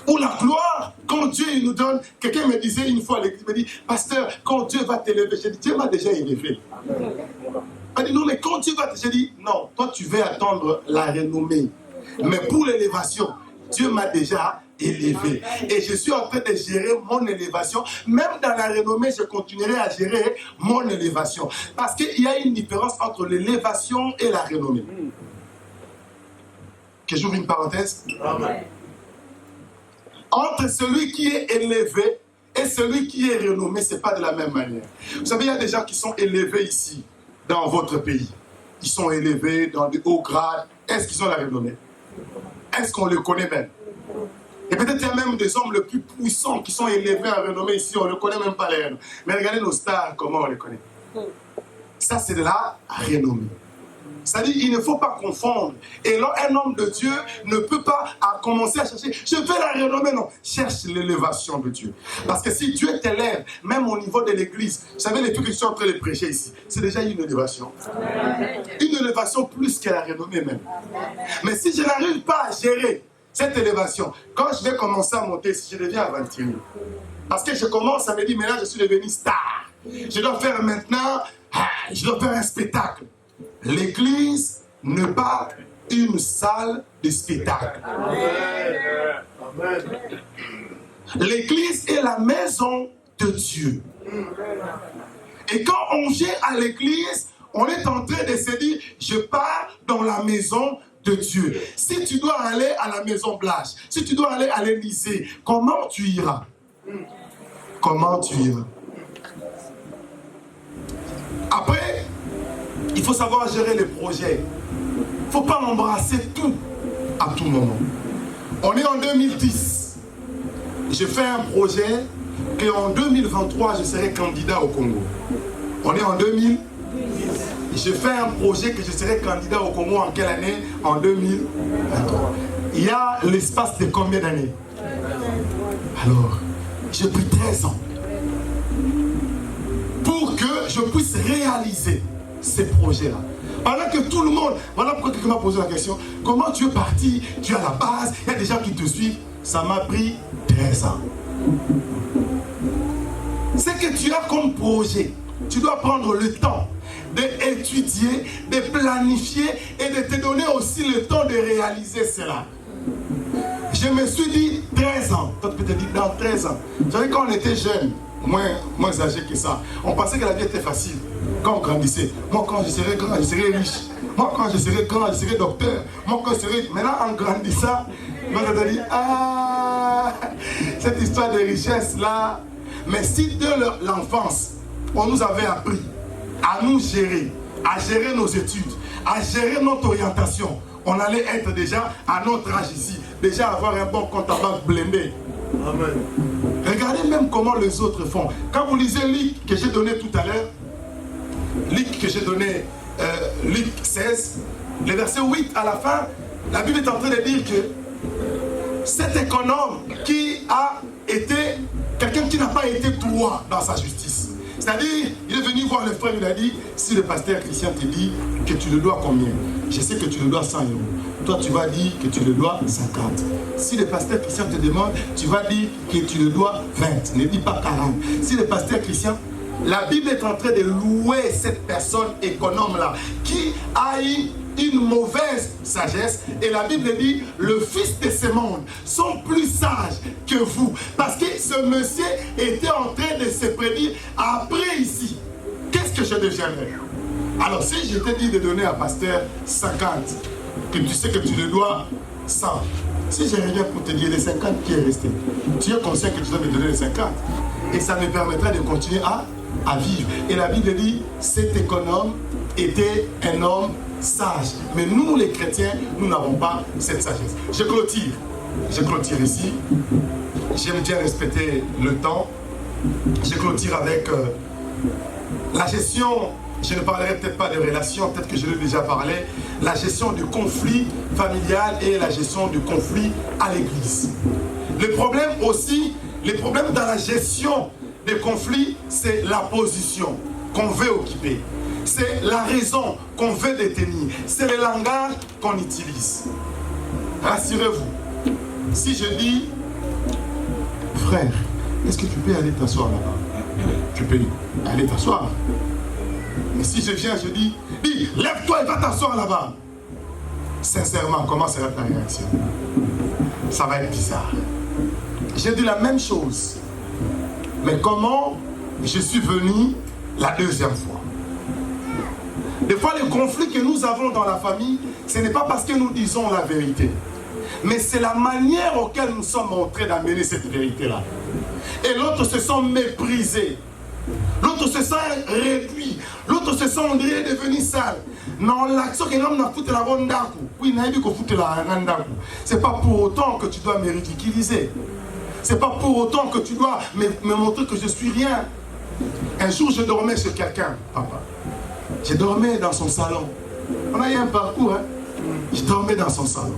ou la gloire, quand Dieu nous donne, quelqu'un me disait une fois, il me dit, pasteur, quand Dieu va t'élever, j'ai dit, Dieu m'a déjà élevé. Il m'a dit, non, mais quand Dieu va t'élever, j'ai dit, non, toi tu veux attendre la renommée. Mais pour l'élévation, Dieu m'a déjà élevé. Et je suis en train de gérer mon élévation. Même dans la renommée, je continuerai à gérer mon élévation. Parce qu'il y a une différence entre l'élévation et la renommée. Que j'ouvre une parenthèse. Amen. Entre celui qui est élevé et celui qui est renommé, ce n'est pas de la même manière. Vous savez, il y a des gens qui sont élevés ici, dans votre pays. ils sont élevés dans de hauts grades, est-ce qu'ils ont la renommée? Est-ce qu'on les connaît même? Et peut-être il y a même des hommes les plus puissants qui sont élevés à renommée ici, on ne connaît même pas les noms. Mais regardez nos stars, comment on les connaît. Ça, c'est de la renommée. C'est-à-dire, il ne faut pas confondre. Et là, un homme de Dieu ne peut pas commencer à chercher, je veux la renommée, non. Cherche l'élévation de Dieu. Parce que si Dieu t'élève, même au niveau de l'église, vous savez, les trucs que je suis en train de prêcher ici, c'est déjà une élévation. Une élévation plus que la renommée même. Mais si je n'arrive pas à gérer cette élévation, quand je vais commencer à monter, si je deviens aventurier, parce que je commence à me dire, maintenant je suis devenu star. Je dois faire maintenant, je dois faire un spectacle. L'église n'est pas une salle de spectacle. L'église est la maison de Dieu. Et quand on vient à l'église, on est en train de se dire, je pars dans la maison de Dieu. Si tu dois aller à la maison Blanche, si tu dois aller à l'Élysée, comment tu iras? Comment tu iras? Après, il faut savoir gérer les projets. Il ne faut pas embrasser tout à tout moment. On est en 2010. J'ai fait un projet qu'en 2023, je serai candidat au Congo. On est en 2010. J'ai fait un projet que je serai candidat au Congo en quelle année? En 2023. Il y a l'espace de combien d'années? Alors, j'ai pris 13 ans pour que je puisse réaliser ces projets-là. Pendant que tout le monde, voilà pourquoi quelqu'un m'a posé la question, comment tu es parti, tu es à la base, il y a des gens qui te suivent. Ça m'a pris 13 ans. C'est que tu as comme projet, tu dois prendre le temps d'étudier, de planifier et de te donner aussi le temps de réaliser cela. Je me suis dit 13 ans, toi tu peux te dire dans 13 ans. Vous savez, quand on était jeune, moins âgé que ça, on pensait que la vie était facile. Quand on grandissait, moi quand je serai grand, je serai riche. Moi quand je serai grand, je serai docteur. Moi quand je serai... Maintenant en grandissant, on va te dire, ah, cette histoire de richesse là. Mais si de l'enfance, on nous avait appris à nous gérer, à gérer nos études, à gérer notre orientation, on allait être déjà à notre âge ici, déjà avoir un bon compte à banque blindé. Amen. Regardez même comment les autres font. Quand vous lisez Luc que j'ai donné tout à l'heure, Luc que j'ai donné, Luc 16, le verset 8 à la fin, la Bible est en train de dire que cet économe qui a été quelqu'un qui n'a pas été droit dans sa justice. C'est-à-dire, il est venu voir le frère, il a dit, si le pasteur Christian te dit que tu le dois combien? Je sais que tu le dois 100 €. Toi, tu vas dire que tu le dois 50. Si le pasteur Christian te demande, tu vas dire que tu le dois 20. Ne dis pas 40. Si le pasteur Christian, la Bible est en train de louer cette personne économe-là qui a eu une mauvaise sagesse, et la Bible dit le fils de ce monde sont plus sages que vous, parce que ce monsieur était en train de se prédire après ici, qu'est-ce que je deviendrai? Alors si je t'ai dit de donner à pasteur 50, que tu sais que tu le dois 100, si je reviens pour te dire les 50 qui est resté, tu es conscient que tu dois me donner les 50, et ça me permettra de continuer à vivre. Et la Bible dit cet économe était un homme sage. Mais nous, les chrétiens, nous n'avons pas cette sagesse. Je clôture ici. J'aime bien respecter le temps. Je clôture avec la gestion. Je ne parlerai peut-être pas de relations, peut-être que je l'ai déjà parlé. La gestion du conflit familial et la gestion du conflit à l'église. Le problème aussi, les problèmes dans la gestion des conflits, c'est la position qu'on veut occuper. C'est la raison qu'on veut détenir. C'est le langage qu'on utilise. Rassurez-vous. Si je dis, frère, est-ce que tu peux aller t'asseoir là-bas? Tu peux aller t'asseoir. Mais si je viens, je dis, lève-toi et va t'asseoir là-bas. Sincèrement, comment sera ta réaction? Ça va être bizarre. J'ai dit la même chose. Mais comment je suis venu la deuxième fois? Des fois, les conflits que nous avons dans la famille, ce n'est pas parce que nous disons la vérité, mais c'est la manière auquel nous sommes en train d'amener cette vérité-là. Et l'autre se sent méprisé. L'autre L'autre se sent réduit. L'autre se sent, on dirait, devenu sale. Non, l'action que l'homme n'a foutu la rondaku. Oui, n'a dit qu'on fout la rondaku. C'est pas pour autant que tu dois me ridiculiser. C'est pas pour autant que tu dois me montrer que je suis rien. Un jour, je dormais chez quelqu'un, papa. Je dormais dans son salon. On a eu un parcours, hein. Je dormais dans son salon.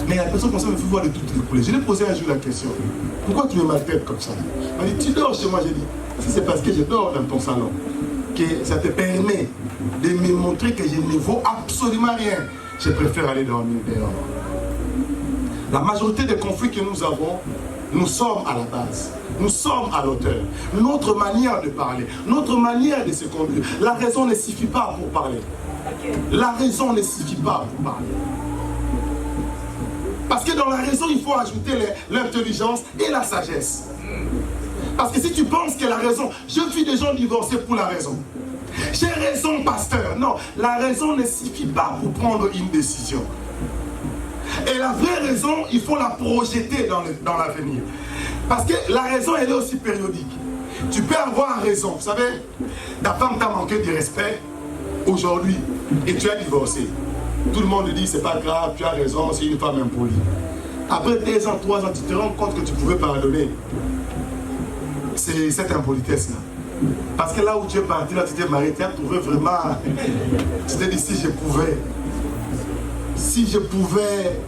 Mais la personne comme ça me fait voir de toutes les couleurs. Je lui ai posé un jour la question. Pourquoi tu me maltraites comme ça? Il m'a dit, tu dors chez moi. J'ai dit, c'est parce que je dors dans ton salon. Que ça te permet de me montrer que je ne vaux absolument rien. Je préfère aller dormir dehors. La majorité des conflits que nous avons, nous sommes à la base. Nous sommes à l'auteur. Notre manière de parler, notre manière de se conduire. La raison ne suffit pas pour parler. La raison ne suffit pas pour parler. Parce que dans la raison, il faut ajouter l'intelligence et la sagesse. Parce que si tu penses que la raison, je vis des gens divorcés pour la raison. J'ai raison, pasteur. Non, la raison ne suffit pas pour prendre une décision. Et la vraie raison, il faut la projeter dans l'avenir. Parce que la raison, elle est aussi périodique. Tu peux avoir raison. Vous savez, ta femme t'a manqué de respect aujourd'hui et tu as divorcé. Tout le monde dit, c'est pas grave, tu as raison, c'est une femme impolie. Après 2 ans, 3 ans, tu te rends compte que tu pouvais pardonner. C'est cette impolitesse-là. Parce que là où tu es parti, là tu t'es marié, tu as trouvé vraiment... Tu t'es dit, si je pouvais... Si je pouvais...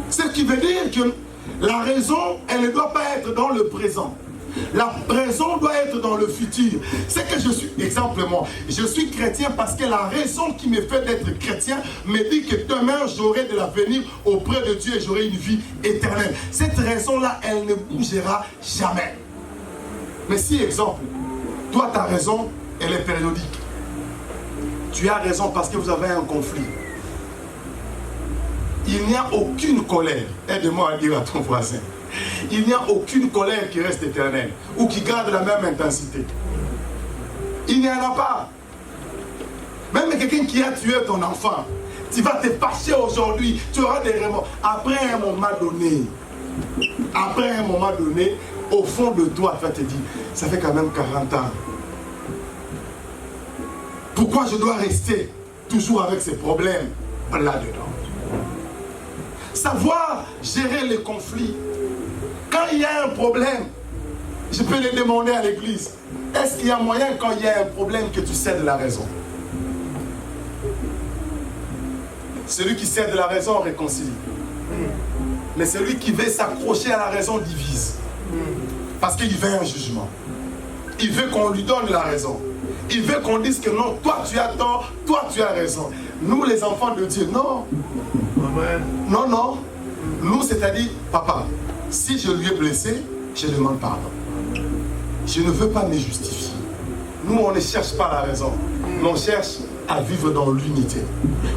Ce qui veut dire que la raison, elle ne doit pas être dans le présent. La raison doit être dans le futur. C'est que je suis, exemple moi, je suis chrétien parce que la raison qui me fait d'être chrétien me dit que demain j'aurai de l'avenir auprès de Dieu et j'aurai une vie éternelle. Cette raison-là, elle ne bougera jamais. Mais si, exemple, toi ta raison, elle est périodique. Tu as raison parce que vous avez un conflit. Il n'y a aucune colère. Aide-moi à dire à ton voisin. Il n'y a aucune colère qui reste éternelle ou qui garde la même intensité. Il n'y en a pas. Même quelqu'un qui a tué ton enfant, tu vas te fâcher aujourd'hui, tu auras des remords. Après un moment donné, au fond de toi, tu vas te dire, ça fait quand même 40 ans. Pourquoi je dois rester toujours avec ces problèmes là-dedans? Savoir gérer les conflits. Quand il y a un problème, je peux le demander à l'église. Est-ce qu'il y a moyen, quand il y a un problème, que tu cèdes la raison? Celui qui cède la raison réconcilie. Mais celui qui veut s'accrocher à la raison divise. Parce qu'il veut un jugement. Il veut qu'on lui donne la raison. Il veut qu'on dise que non, toi tu as tort, toi tu as raison. Nous les enfants de Dieu, non. Non, non. Nous, c'est-à-dire, papa, si je lui ai blessé, je demande pardon. Je ne veux pas me justifier. Nous, on ne cherche pas la raison. Mais on cherche à vivre dans l'unité.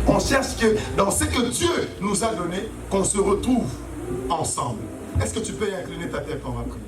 On cherche que dans ce que Dieu nous a donné, qu'on se retrouve ensemble. Est-ce que tu peux incliner ta tête, on va prier?